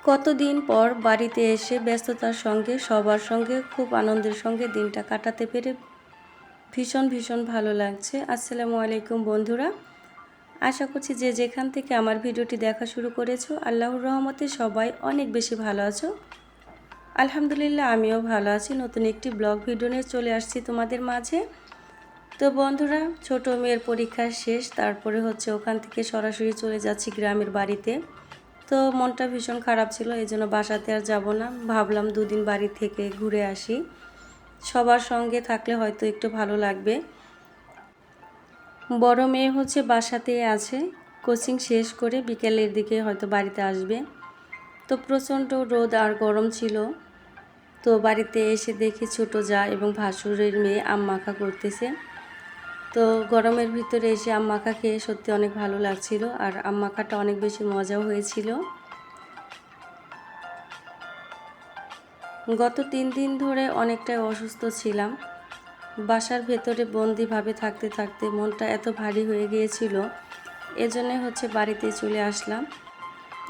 কতদিন পর বাড়িতে এসে ব্যস্ততার সঙ্গে সবার সঙ্গে খুব আনন্দের সঙ্গে দিনটা কাটাতে পেরে ভীষণ ভালো লাগছে। আসসালামু আলাইকুম বন্ধুরা, আশা করছি যে যেখান থেকে আমার ভিডিওটি দেখা শুরু করেছো আল্লাহর রহমতে সবাই অনেক বেশি ভালো আছো। আলহামদুলিল্লাহ আমিও ভালো আছি। নতুন একটি ব্লগ ভিডিও নিয়ে চলে আসছি তোমাদের মাঝে। তো বন্ধুরা, ছোট মেয়ের পরীক্ষা শেষ, তারপরে ওখান থেকে সরাসরি চলে যাচ্ছি গ্রামের বাড়িতে। তো মনটা ভীষণ খারাপ ছিল, এই জন্য বাসাতে আর যাব না, ভাবলাম দুদিন বাড়ি থেকে ঘুরে আসি। সবার সঙ্গে থাকলে হয়তো একটু ভালো লাগবে। বড় মেয়ে বাসাতেই আছে, কোচিং শেষ করে বিকেলের দিকে হয়তো বাড়িতে আসবে। তো প্রচণ্ড রোদ আর গরম ছিল। তো বাড়িতে এসে দেখি ছোটো জা এবং ভাসুরের মেয়ে আম মাখা করতেছে। তো গরমের ভিতরে এসে আম মাখা খেয়ে সত্যি অনেক ভালো লাগছিল, আর আম মাখাটা অনেক বেশি মজাও হয়েছিল। গত 3 দিন ধরে অনেকটাই অসুস্থ ছিলাম। বাসার ভেতরে বন্দিভাবে থাকতে থাকতে মনটা এত ভারী হয়ে গিয়েছিল, এজন্যে বাড়িতে চলে আসলাম।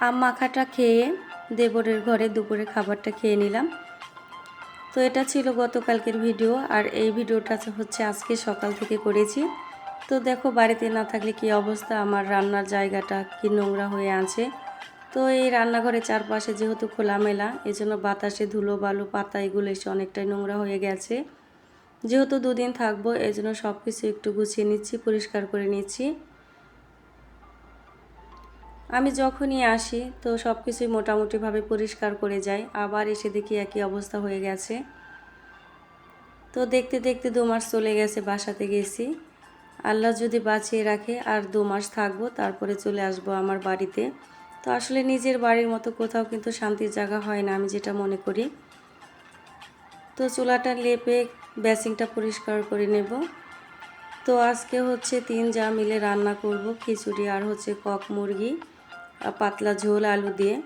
আম মাখাটা খেয়ে দেবরের ঘরে দুপুরে খাবারটা খেয়ে নিলাম। তো এটা ছিল গতকালকের ভিডিও, আর এই ভিডিওটা আজকে সকাল থেকে করেছি। তো দেখো বাড়িতে না থাকলে কি অবস্থা, আমার রান্নার জায়গাটা কি নোংরা হয়ে আছে। তো এই রান্নাঘরের চারপাশে যেহেতু খোলামেলা, এজন্য বাতাসে ধুলো বালু পাতা এগুলো এসে অনেকটাই নোংরা হয়ে গেছে। যেহেতু দুদিন থাকবো, এজন্য সব কিছু একটু গুছিয়ে নিচ্ছি, পরিষ্কার করে নিচ্ছি। আমি যখনই আসি তো সব কিছুই মোটামুটিভাবে পরিষ্কার করে যাই, আবার এসে দেখি একই অবস্থা হয়ে গেছে। তো দেখতে দেখতে 2 মাস চলে গেছে বাসাতে গেছি। আল্লাহ যদি বাঁচিয়ে রাখে আর 2 মাস থাকবো, তারপরে চলে আসবো আমার বাড়িতে। তো আসলে নিজের বাড়ির মতো কোথাও কিন্তু শান্তির জায়গা হয় না, আমি যেটা মনে করি। তো চুলাটা লেপে বেসিনটা পরিষ্কার করে নেব। তো আজকে 3 জা মিলে রান্না করব, খিচুড়ি আর কক মুরগি পাতলা ঝোল আলু দিয়ে।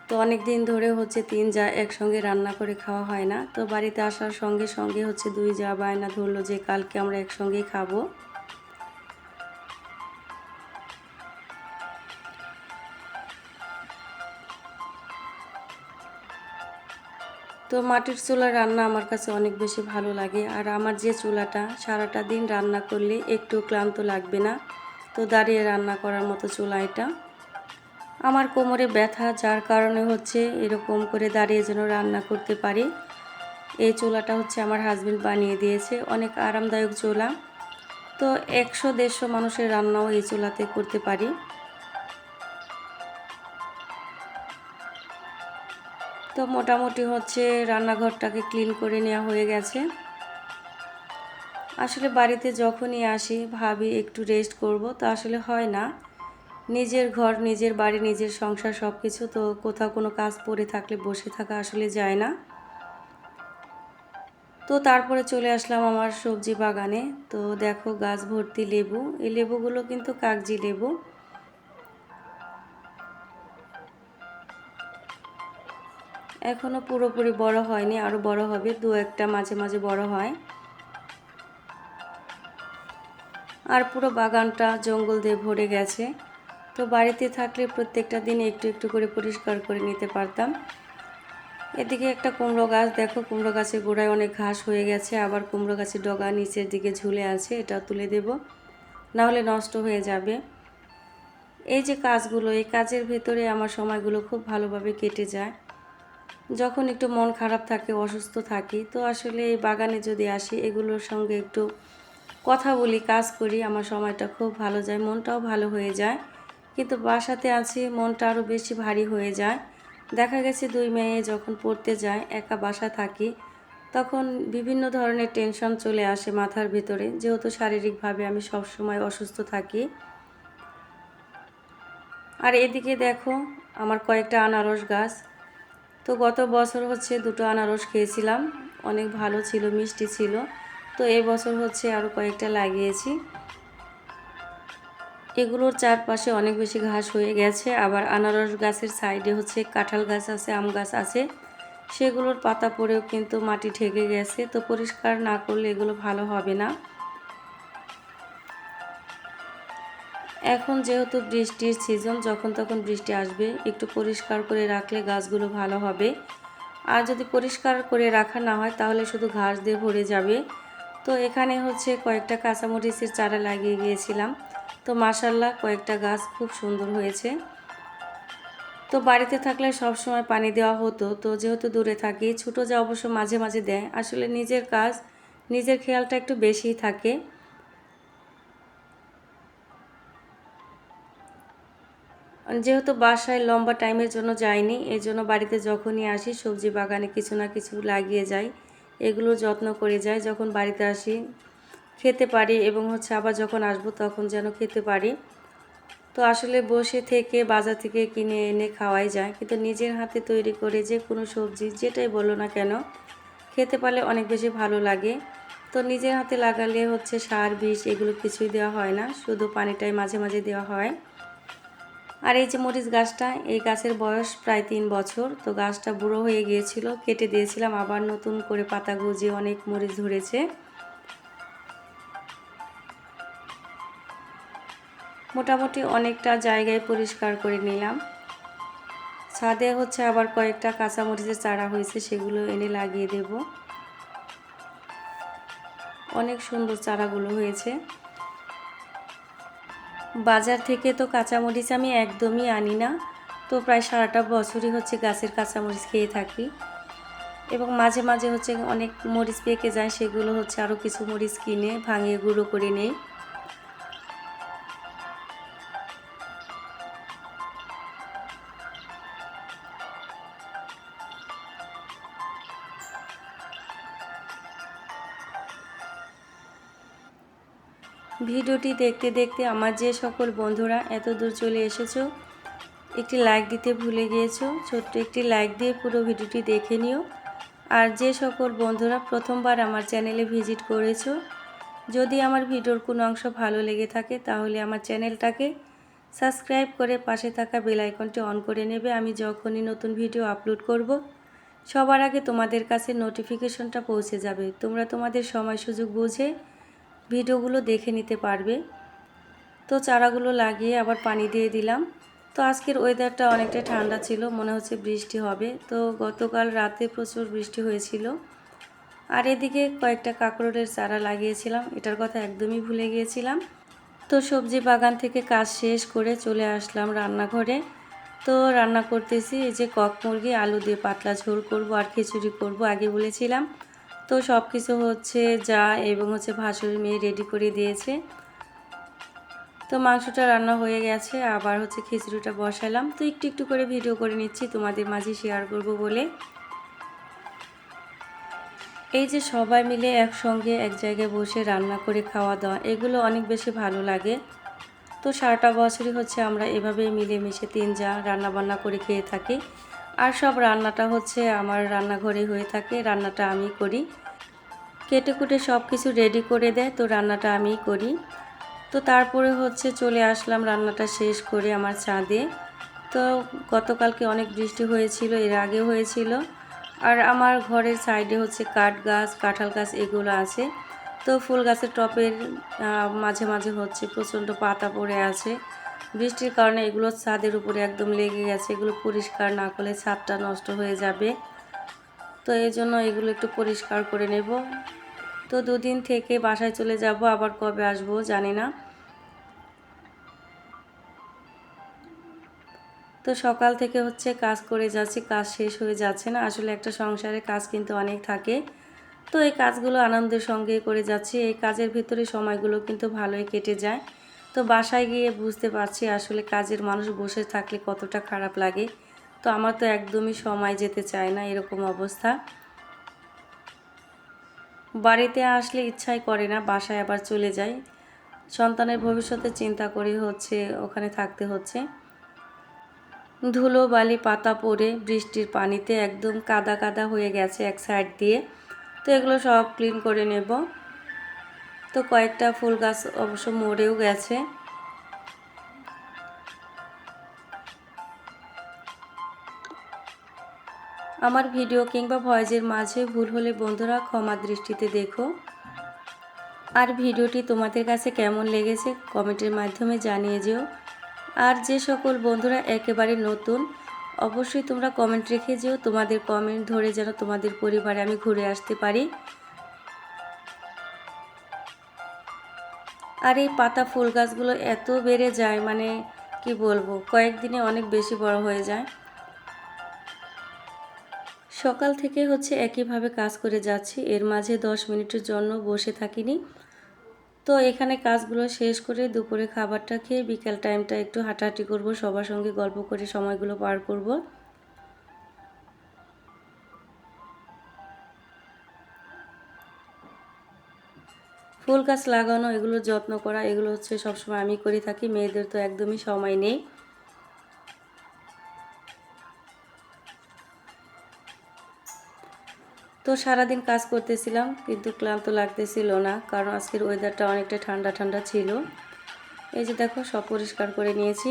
তো অনেক দিন ধরে 3 জা একসঙ্গে রান্না করে খাওয়া হয় না। তো বাড়িতে আসার সঙ্গে সঙ্গে 2 জা বায়না ধরলো যে কালকে আমরা একসঙ্গেই খাবো। তো মাটির চুলার রান্না আমার কাছে অনেক বেশি ভালো লাগে, আর আমার যে চুলাটা সারাটা দিন রান্না করলে একটু ক্লান্ত লাগবে না। তো দাঁড়িয়ে রান্না করার মতো চুলা এটা। আমার কোমরে ব্যথা, যার কারণে এরকম করে দাঁড়িয়ে যেন রান্না করতে পারি। এই চুলাটা আমার হাজবেন্ড বানিয়ে দিয়েছে, অনেক আরামদায়ক চুলা। তো 100-150 মানুষের রান্নাও এই চুলাতে করতে পারি। তো মোটামুটি রান্নাঘরটাকে ক্লিন করে নেওয়া হয়ে গেছে। আসলে বাড়িতে যখনই আসি ভাবি একটু রেস্ট করব, তো আসলে হয় না। নিজের ঘর, নিজের বাড়ি, নিজের সংসার সব কিছু, তো কোথাও কোনো কাজ পড়ে থাকলে বসে থাকা আসলে যায় না। তো তারপরে চলে আসলাম আমার সবজি বাগানে। তো দেখো গাছ ভর্তি লেবু, এই লেবুগুলো কিন্তু কাগজি লেবু। এখনও পুরোপুরি বড় হয়নি, আরও বড় হবে, 2-1টা মাঝে মাঝে বড় হয়। আর পুরো বাগানটা জঙ্গল দিয়ে ভরে গেছে। তো বাড়িতে থাকলে প্রত্যেকটা দিন একটু একটু করে পরিষ্কার করে নিতে পারতাম। এদিকে একটা কুমড়ো গাছ, দেখো কুমড়ো গাছের গোড়ায় অনেক ঘাস হয়ে গেছে, আবার কুমড়ো গাছের ডগা নিচের দিকে ঝুলে আছে, এটা তুলে দেব, না হলে নষ্ট হয়ে যাবে। এই যে কাজগুলো, এই কাজের ভেতরে আমার সময়গুলো খুব ভালোভাবে কেটে যায়। যখন একটু মন খারাপ থাকে, অসুস্থ থাকি, তো আসলে এই বাগানে যদি আসি, এগুলোর সঙ্গে একটু কথা বলি, কাজ করি, আমার সময়টা খুব ভালো যায়, মনটাও ভালো হয়ে যায়। কিন্তু বাসাতে আছি, মনটা আরও বেশি ভারী হয়ে যায়। দেখা গেছে 2 মেয়ে যখন পড়তে যায়, একা বাসা থাকি, তখন বিভিন্ন ধরনের টেনশন চলে আসে মাথার ভিতরে, যেহেতু শারীরিকভাবে আমি সবসময় অসুস্থ থাকি। আর এদিকে দেখো আমার কয়েকটা আনারস গাছ। তো গত বছর 2টো আনারস খেয়েছিলাম, অনেক ভালো ছিল, মিষ্টি ছিল। তো এই বছর আরও কয়েকটা লাগিয়েছি। এগুলোর চারপাশে অনেক বেশি ঘাস হয়ে গেছে, আবার আনারস গাছের সাইডে কাঁঠাল গাছ আছে, আম গাছ আছে, সেগুলোর পাতা পড়েও কিন্তু মাটি ঢেকে গেছে। তো পরিষ্কার না করলে এগুলো ভালো হবে না। এখন যেহেতু বৃষ্টির সিজন, যখন তখন বৃষ্টি আসবে, একটু পরিষ্কার করে রাখলে গাছগুলো ভালো হবে। আর যদি পরিষ্কার করে রাখা না হয় তাহলে শুধু ঘাস দিয়ে ভরে যাবে। তো এখানে হচ্ছে কয়েকটা কাঁচামরিচের চারা লাগিয়ে গিয়েছিলাম। তো মাশাআল্লাহ কয়েকটা গাছ খুব সুন্দর হয়েছে। তো বাড়িতে থাকলে সব সময় পানি দেওয়া হতো, তো যেহেতু দূরে থাকি, ছোটো যা অবশ্য মাঝে মাঝে দেয়। আসলে নিজের কাজ, নিজের খেয়ালটা একটু বেশিই থাকে। যেহেতু বাসায় লম্বা টাইমের জন্য যাইনি, এই জন্য বাড়িতে যখনই আসি সবজি বাগানে কিছু না কিছু লাগিয়ে যাই, এগুলো যত্ন করে যাই। যখন বাড়িতে আসি খেতে পারি এবং হচ্ছে আবার যখন আসবো তখন যেন খেতে পারি। তো আসলে বসে থেকে বাজার থেকে কিনে এনে খাওয়াই যায়, কিন্তু নিজের হাতে তৈরি করে যে কোনো সবজি যেটাই বলো না কেন খেতে পারলে অনেক বেশি ভালো লাগে। তো নিজের হাতে লাগালে হচ্ছে সার বিষ এগুলো কিছুই দেওয়া হয় না, শুধু পানিটাই মাঝে মাঝে দেওয়া হয়। আর এই যে মরিচ গাছটা, এই গাছের বয়স প্রায় 3 বছর। তো গাছটা বুড়ো হয়ে গিয়েছিল, কেটে দিয়েছিলাম, আবার নতুন করে পাতা গজিয়ে অনেক মরিচ ধরেছে। মোটামুটি অনেকটা জায়গায় পরিষ্কার করে নিলাম। ছাদে হচ্ছে আবার কয়েকটা কাঁচামরিচের চারা হয়েছে, সেগুলো এনে লাগিয়ে দেব। অনেক সুন্দর চারাগুলো হয়েছে। বাজার থেকে তো কাঁচামরিচ আমি একদমই আনি না। তো প্রায় সারাটা বছরই হচ্ছে গাছের কাঁচামরিচ খেয়ে থাকি। এবং মাঝে মাঝে হচ্ছে অনেক মরিচ পেকে যায়, সেগুলো হচ্ছে আরও কিছু মরিচ কিনে ভাঙিয়ে গুঁড়ো করে নেই। ভিডিওটি দেখতে দেখতে আমার যে সকল বন্ধুরা এত দূর চলে এসেছো, একটি লাইক দিতে ভুলে গিয়েছো, ছোট্ট একটি লাইক দিয়ে পুরো ভিডিওটি দেখে নিও। আর যে সকল বন্ধুরা প্রথমবার আমার চ্যানেলে ভিজিট করেছো, যদি আমার ভিডিওর কোনো অংশ ভালো লেগে থাকে তাহলে আমার চ্যানেলটাকে সাবস্ক্রাইব করে পাশে থাকা বেল আইকনটি অন করে নেবে। আমি যখনই নতুন ভিডিও আপলোড করব সবার আগে তোমাদের কাছে নোটিফিকেশনটা পৌঁছে যাবে। তোমরা তোমাদের সময় সুযোগ বুঝে ভিডিওগুলো দেখে নিতে পারবে। তো চারাগুলো লাগিয়ে আবার পানি দিয়ে দিলাম। তো আজকের ওয়েদারটা অনেকটা ঠান্ডা ছিল, মনে হচ্ছে বৃষ্টি হবে। তো গতকাল রাতে প্রচুর বৃষ্টি হয়েছিল। আর এদিকে কয়েকটা কাঁকরোলের চারা লাগিয়েছিলাম, এটার কথা একদমই ভুলে গিয়েছিলাম। তো সবজি বাগান থেকে কাজ শেষ করে চলে আসলাম রান্নাঘরে। তো রান্না করতেছি এই যে কক মুরগি, আলু দিয়ে পাতলা ঝোল করব আর খিচুড়ি করব আগে বলেছিলাম। তো সব কিছু হচ্ছে যা এবং হচ্ছে ভাসুর মেয়ে রেডি করে দিয়েছে। তো মাংসটা রান্না হয়ে গেছে, আবার হচ্ছে খিচুড়িটা বসালাম। তো একটু একটু করে ভিডিও করে নিচ্ছি তোমাদের মাঝে শেয়ার করব বলে। এই যে সবাই মিলে একসঙ্গে এক জায়গায় বসে রান্না করে খাওয়া দাওয়া, এগুলো অনেক বেশি ভালো লাগে। তো সারাটা বছরই হচ্ছে আমরা এভাবেই মিলেমিশে তিন যা রান্না বান্না করে খেয়ে থাকি। আর সব রান্নাটা হচ্ছে আমার রান্নাঘরে হয়ে থাকে, রান্নাটা আমি করি। কেটে কুটে সব কিছু রেডি করে দেয়, তো রান্নাটা আমিই করি। তো তারপরে হচ্ছে চলে আসলাম রান্নাটা শেষ করে আমার ছাদে। তো গতকালকে অনেক বৃষ্টি হয়েছিল, এর আগে হয়েছিল। আর আমার ঘরের সাইডে হচ্ছে কাঠ গাছ, কাঁঠাল গাছ এগুলো আছে। তো ফুল গাছের টবের মাঝে মাঝে হচ্ছে প্রচণ্ড পাতা পড়ে আছে। বৃষ্টির কারণে এগুলো ছাদের উপরে একদম লেগে গেছে, এগুলো পরিষ্কার না করলে ছাদটা নষ্ট হয়ে যাবে। তো এই জন্য এগুলো একটু পরিষ্কার করে নেব। তো দুদিন থেকে বাসায় চলে যাব, আবার কবে আসবো জানি না। তো সকাল থেকে হচ্ছে কাজ করে যাচ্ছি, কাজ শেষ হয়ে যাচ্ছে না। আসলে একটা সংসারে কাজ কিন্তু অনেক থাকে। তো এই কাজগুলো আনন্দের সঙ্গে করে যাচ্ছি, এই কাজের ভিতরে সময়গুলো কিন্তু ভালোই কেটে যায়। তো বাসায় গিয়ে বুঝতে পারছি আসলে কাজের মানুষ বসে থাকলে কতটা খারাপ লাগে। তো আমার তো একদমই সময় যেতে চায় না, এরকম অবস্থা। বাড়িতে আসলে ইচ্ছাই করে না, বাসায় আবার চলে যাই। সন্তানের ভবিষ্যতে চিন্তা করে হচ্ছে ওখানে থাকতে হচ্ছে। ধুলো বালি পাতা পড়ে বৃষ্টির পানিতে একদম কাদা কাদা হয়ে গেছে এক সাইড দিয়ে। তো এগুলো সব ক্লিন করে নেব। তো কয়েকটা ফুল গাছ অবশ্য মরেও গেছে। আমার ভিডিও কিংবা ভয়েসের মাঝে ভুল হলে বন্ধুরা ক্ষমা দৃষ্টিতে দেখো। আর ভিডিওটি তোমাদের কাছে কেমন লেগেছে কমেন্টের মাধ্যমে জানিয়ে যেও। আর যে সকল বন্ধুরা একেবারে নতুন, অবশ্যই তোমরা কমেন্ট রেখে যেও, তোমাদের কমেন্ট ধরে যেন তোমাদের পরিবারে আমি ঘুরে আসতে পারি। আর এই পাতা ফুল গাছগুলো এত বেড়ে যায়, মানে কি বলবো, কয়েকদিনে অনেক বেশি বড় হয়ে যায়। সকাল থেকে একইভাবে কাজ করে যাচ্ছি, এর মাঝে 10 মিনিটের জন্য বসে থাকিনি। তো এখানে কাজগুলো শেষ করে দুপুরে খাবারটা খেয়ে বিকেল টাইমটা একটু হাঁটাহাঁটি করব, সবার সঙ্গে গল্প করে সময়গুলো পার করব। ফুল গাছ লাগানো, এগুলোর যত্ন করা, এগুলো সবসময় আমি করে থাকি, মেয়েদের তো একদমই সময় নেই। তো সারাদিন কাজ করতেছিলাম কিন্তু ক্লান্ত লাগতেছিল না, কারণ আজকের ওয়েদারটা অনেকটা ঠান্ডা ঠান্ডা ছিল। এই যে দেখো সব পরিষ্কার করে নিয়েছি।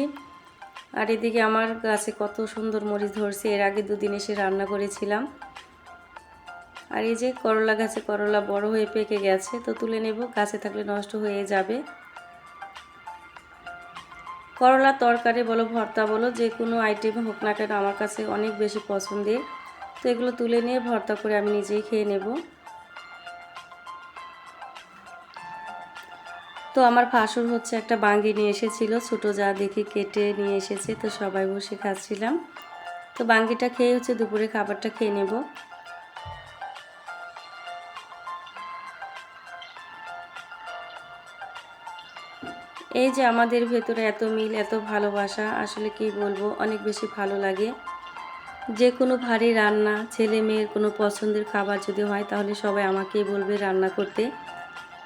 আর এদিকে আমার গাছে কত সুন্দর মরিচ ধরছে, এর আগে দুদিন এসে রান্না করেছিলাম। আর এই যে করলা গাছে করলা বড় হয়ে পেকে গেছে, তো তুলে নেব, গাছে থাকলে নষ্ট হয়ে যাবে। করলা তরকারি বলো, ভর্তা বলো, যে কোনো আইটেম হোক না কেন আমার কাছে অনেক বেশি পছন্দের। তো এগুলো তুলে নিয়ে ভর্তা করে আমি নিজেই খেয়ে নেব। তো আমার ভাসুর একটা বাঙ্গি নিয়ে এসেছিল, ছোটো যা দেখি কেটে নিয়ে এসেছে, তো সবাই বসে খাচ্ছিলাম। তো বাঙ্গিটা খেয়ে দুপুরে খাবারটা খেয়ে নেব। এই যে আমাদের ভেতরে এত মিল, এত ভালোবাসা, আসলে কি বলবো, অনেক বেশি ভালো লাগে। যে কোনো ভারী রান্না, ছেলে মেয়ের কোনো পছন্দের খাবার যদি হয় তাহলে সবাই আমাকেই বলবে রান্না করতে।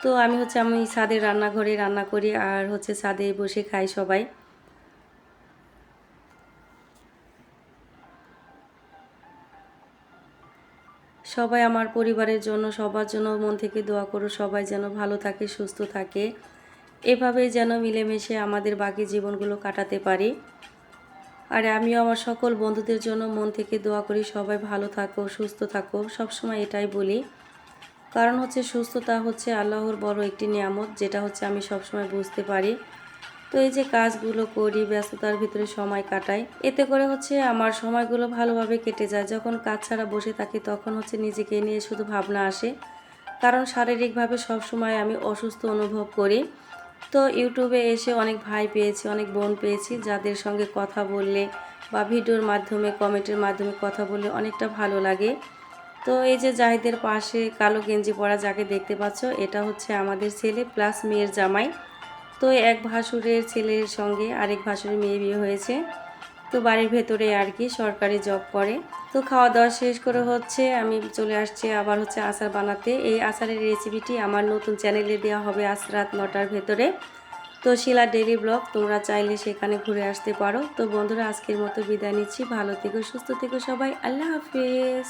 তো আমি ছাদের রান্নাঘরে রান্না করি, আর ছাদে বসে খাই সবাই। সবাই আমার পরিবারের জন্য, সবার জন্য মন থেকে দোয়া করো, সবাই যেন ভালো থাকে, সুস্থ থাকে, এভাবেই যেন মিলেমিশে আমাদের বাকি জীবনগুলো কাটাতে পারি। আর আমিও আমার সকল বন্ধুদের জন্য মন থেকে দোয়া করি, সবাই ভালো থাকো, সুস্থ থাকো, সবসময় এটাই বলি। কারণ সুস্থতা আল্লাহর বড় একটি নিয়ামত, যেটা আমি সবসময় বুঝতে পারি। তো এই যে কাজগুলো করি, ব্যস্ততার ভিতরে সময় কাটাই, এতে করে আমার সময়গুলো ভালোভাবে কেটে যায়। যখন কাজ ছাড়া বসে থাকি তখন নিজেকে নিয়ে শুধু ভাবনা আসে, কারণ শারীরিকভাবে সবসময় আমি অসুস্থ অনুভব করি। তো ইউটিউবে এসে অনেক ভাই পেয়েছি, অনেক বোন পেয়েছি, যাদের সঙ্গে কথা বললে বা ভিডিওর মাধ্যমে কমেন্টের মাধ্যমে কথা বললে অনেকটা ভালো লাগে। তো এই যে জাহিদের পাশে কালো গেঞ্জি পরা যাকে দেখতে পাচ্ছ, এটা আমাদের ছেলে প্লাস মেয়ের জামাই। তো এক ভাসুরের ছেলের সঙ্গে আরেক ভাসুরের মেয়ে বিয়ে হয়েছে। তো বাড়ির ভেতরে আর কি সরকারি জব করে। তো খাওয়া দাওয়া শেষ করে আমি চলে আসছি আবার আচার বানাতে। এই আচারের রেসিপিটি আমার নতুন চ্যানেলে দেওয়া হবে আজ রাত 9টার ভেতরে। তো শিলা ডেইলি ব্লগ, তোমরা চাইলে সেখানে ঘুরে আসতে পারো। তো বন্ধুরা, আজকের মতো বিদায় নিচ্ছি, ভালো থেকো, সুস্থ থেকো সবাই, আল্লাহ হাফেজ।